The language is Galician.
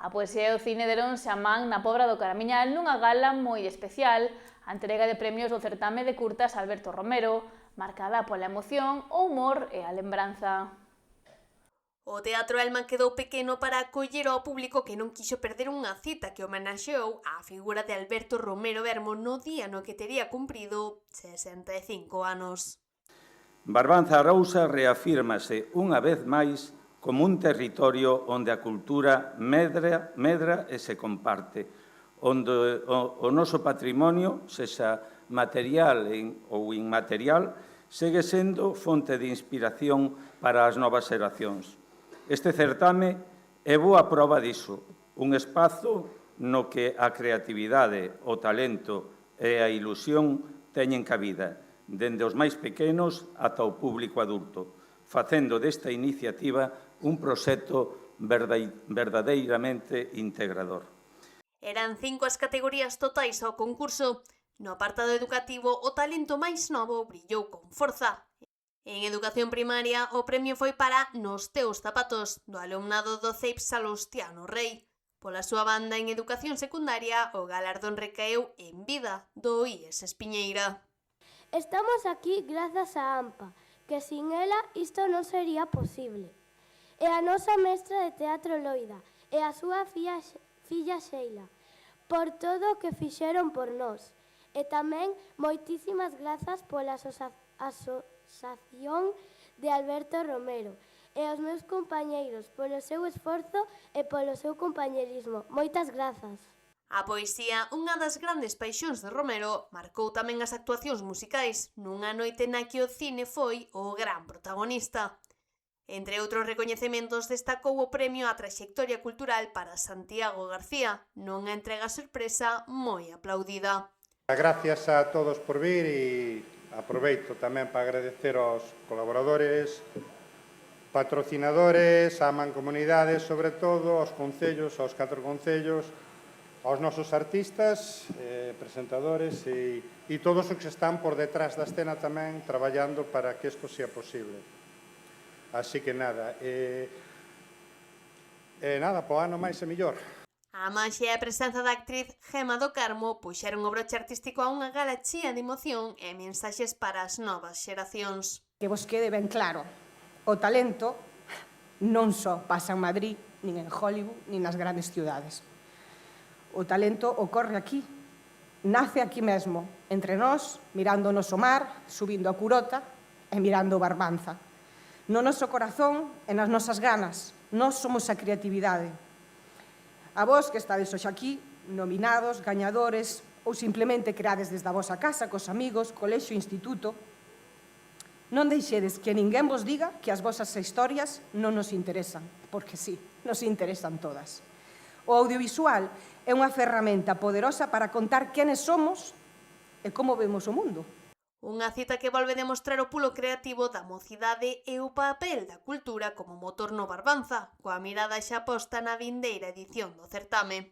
A poesía e o cine deron xamán na Pobra do Caramiñal nunha gala moi especial, a entrega de premios do certame de curtas Alberto Romero, marcada pola emoción, o humor e a lembranza. O Teatro Elman quedou pequeno para acoller ao público que non quixo perder unha cita que homenaxeou á figura de Alberto Romero Vermo no día no que tería cumprido 65 anos. Barbanza Arousa reafírmase unha vez máis como un territorio onde a cultura medra e se comparte, onde o noso patrimonio, sexa material ou inmaterial, segue sendo fonte de inspiración para as novas xeracións. Este certame é boa proba diso, un espazo no que a creatividade, o talento e a ilusión teñen cabida, dende os máis pequenos ata o público adulto, facendo desta iniciativa un proxecto verdadeiramente integrador. Eran 5 as categorías totais ao concurso. No apartado educativo, o talento máis novo brillou con forza. En educación primaria, o premio foi para Nos teus zapatos, do alumnado do CEIP Salustiano Rei. Pola súa banda, en educación secundaria, o galardón recaeu en Vida, do IES Espiñeira. Estamos aquí grazas a AMPA, que sin ela isto non sería posible. E a nosa mestra de teatro Loida e a súa filla Sheila, por todo o que fixeron por nós. E tamén moitísimas grazas pola asociación de Alberto Romero e aos meus compañeiros polo seu esforzo e polo seu compañerismo. Moitas grazas. A poesía, unha das grandes paixóns de Romero, marcou tamén as actuacións musicais, nunha noite na que o cine foi o gran protagonista. Entre outros recoñecementos, destacou o premio á traxectoria cultural para Santiago García, nunha entrega sorpresa moi aplaudida. Gracias a todos por vir e aproveito tamén para agradecer aos colaboradores, patrocinadores, á mancomunidade, sobre todo, aos concellos, aos 4 concellos, aos nosos artistas, presentadores e todos os que están por detrás da escena tamén traballando para que isto sea posible. Así que nada, po ano máis e mellor. A maxia e a presenza da actriz Gema do Carmo puxeron o broche artístico a unha gala chea de emoción e mensaxes para as novas xeracións. Que vos quede ben claro, o talento non só pasa en Madrid, nin en Hollywood, nin nas grandes ciudades. O talento ocorre aquí, nace aquí mesmo, entre nós, mirando o noso mar, subindo a Curota e mirando o Barbanza. No noso corazón e nas nosas ganas, nós somos a creatividade. A vos que estades hoxe aquí, nominados, gañadores, ou simplemente creades desde a vosa casa, cos amigos, colexio, instituto, non deixedes que ninguén vos diga que as vosas historias non nos interesan, porque sí, nos interesan todas. O audiovisual é unha ferramenta poderosa para contar quenes somos e como vemos o mundo. Unha cita que volve demostrar o pulo creativo da mocidade e o papel da cultura como motor no Barbanza, coa mirada xa posta na vindeira edición do certame.